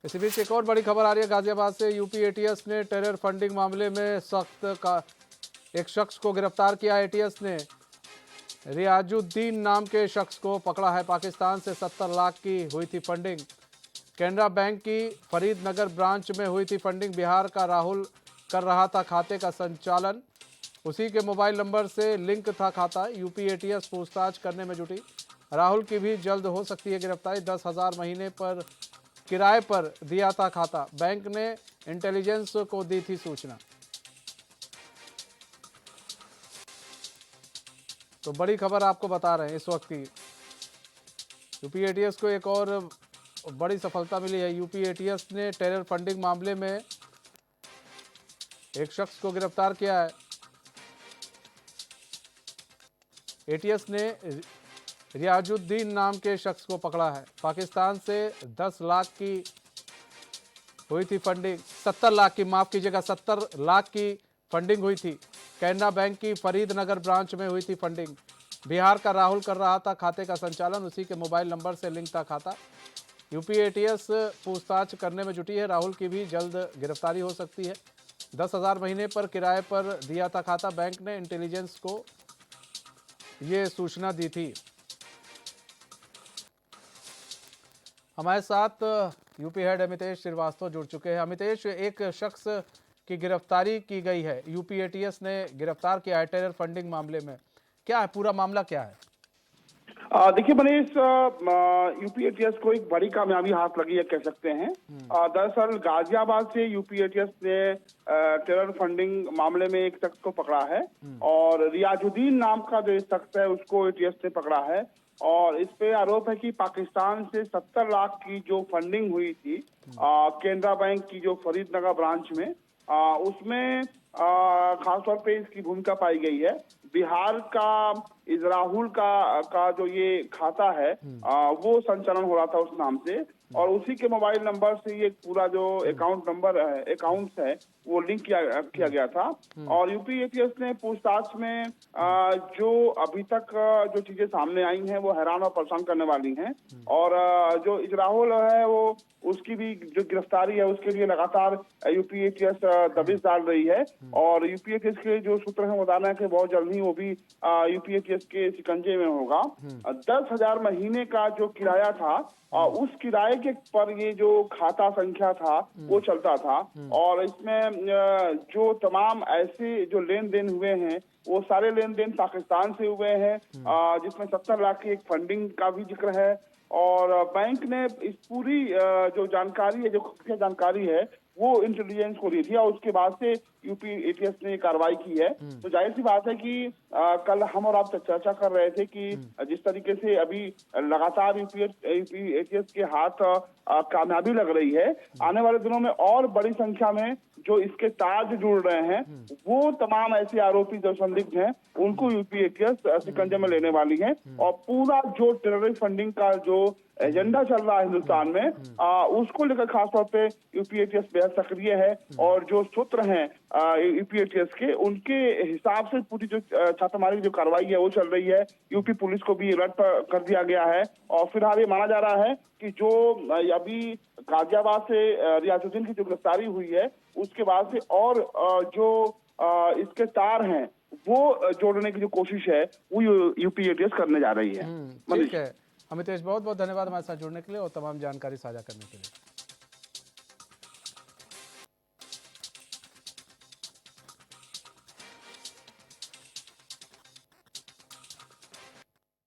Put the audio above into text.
इसी बीच एक और बड़ी खबर आ रही है गाजियाबाद से। यूपी एटीएस ने टेरर फंडिंग मामले में एक शख्स को गिरफ्तार किया। एटीएस ने रियाजुद्दीन नाम के शख्स को पकड़ा है। पाकिस्तान से 70 लाख की हुई थी फंडिंग। कैनरा बैंक की फरीदनगर ब्रांच में हुई थी फंडिंग। बिहार का राहुल कर रहा था खाते का संचालन। उसी के मोबाइल नंबर से लिंक था खाता। यूपी एटीएस पूछताछ करने में जुटी। राहुल की भी जल्द हो सकती है गिरफ्तारी। 10,000 महीने पर किराए पर दिया था खाता। बैंक ने इंटेलिजेंस को दी थी सूचना। तो बड़ी खबर आपको बता रहे हैं इस वक्त की। यूपी एटीएस को एक और बड़ी सफलता मिली है। यूपी एटीएस ने टेरर फंडिंग मामले में एक शख्स को गिरफ्तार किया है। एटीएस ने रियाजुद्दीन नाम के शख्स को पकड़ा है। पाकिस्तान से 10 लाख की हुई थी फंडिंग। 70 लाख की, माफ कीजिएगा, 70 लाख की फंडिंग हुई थी। कैनरा बैंक की फरीदनगर ब्रांच में हुई थी फंडिंग। बिहार का राहुल कर रहा था खाते का संचालन। उसी के मोबाइल नंबर से लिंक था खाता। यूपी एटीएस पूछताछ करने में जुटी है। राहुल की भी जल्द गिरफ्तारी हो सकती है। 10,000 महीने पर किराए पर दिया था खाता। बैंक ने इंटेलिजेंस को ये सूचना दी थी। हमारे साथ यूपी हेड अमितेश श्रीवास्तव जुड़ चुके हैं। अमितेश, एक शख्स की गिरफ्तारी की गई है, यूपी एटीएस ने गिरफ्तार किया है टेरर फंडिंग मामले में। क्या है पूरा मामला, क्या है? देखिए मनीष, यूपी एटीएस को एक बड़ी कामयाबी हाथ लगी है, कह सकते हैं। दरअसल गाजियाबाद से यूपी एटीएस ने टेरर फंडिंग मामले में एक शख्स को पकड़ा है और रियाजुद्दीन नाम का जो शख्स है उसको एटीएस ने पकड़ा है। और इस पे आरोप है कि पाकिस्तान से 70 लाख की जो फंडिंग हुई थी केनरा बैंक की जो फरीदनगर ब्रांच में, उसमें खासतौर पे इसकी भूमिका पाई गई है। बिहार का इस राहुल का जो ये खाता है वो संचालन हो रहा था उस नाम से, और उसी के मोबाइल नंबर से ये पूरा जो अकाउंट्स है वो लिंक किया गया था। और यूपी एटीएस ने पूछताछ में जो अभी तक जो चीजें सामने आई हैं वो हैरान और परेशान करने वाली हैं। और जो इस राहुल है वो उसकी भी जो गिरफ्तारी है उसके लिए लगातार यूपी एटीएस दबिश डाल रही है। और यूपी एटीएस के जो सूत्र हैं वो बता रहे हैं कि बहुत जल्द ही वो भी यूपी एटीएस के शिकंजे में होगा। 10,000 महीने का जो किराया था उस किराए के पर ये जो खाता संख्या था वो चलता था। और इसमें जो तमाम ऐसे जो लेन देन हुए हैं वो सारे लेन देन पाकिस्तान से हुए हैं, जिसमें 70 लाख की एक फंडिंग का भी जिक्र है। और बैंक ने इस पूरी जो जानकारी है, जो खुफिया जानकारी है, वो इंटेलिजेंस को दी थी और उसके बाद से यूपी एटीएस ने कार्रवाई की है। तो जाहिर सी बात है कि कल हम और आप चर्चा कर रहे थे कि जिस तरीके से अभी लगातार यूपी एटीएस के हाथ कामयाबी लग रही है, आने वाले दिनों में और बड़ी संख्या में जो इसके तार जुड़ रहे हैं वो तमाम ऐसे आरोपी जो संदिग्ध हैं उनको यूपी एटीएस शिकंजे में लेने वाली है। और पूरा जो टेररिस्ट फंडिंग का जो एजेंडा चल रहा है हिंदुस्तान में, उसको लेकर खासतौर पे यूपी एटीएस बेहद सक्रिय है। और जो सूत्र हैं यूपी एटीएस के, उनके हिसाब से पूरी जो छापेमारी जो कार्रवाई है वो चल रही है। यूपी पुलिस को भी अलर्ट कर दिया गया है। और फिलहाल ये माना जा रहा है कि जो अभी गाजियाबाद से रियाजुद्दीन की जो गिरफ्तारी हुई है उसके बाद से और जो इसके तार हैं वो जोड़ने की जो कोशिश है वो यूपी एटीएस करने जा रही है। ठीक है अमितेश, बहुत बहुत धन्यवाद हमारे साथ जुड़ने के लिए और तमाम जानकारी साझा करने के लिए।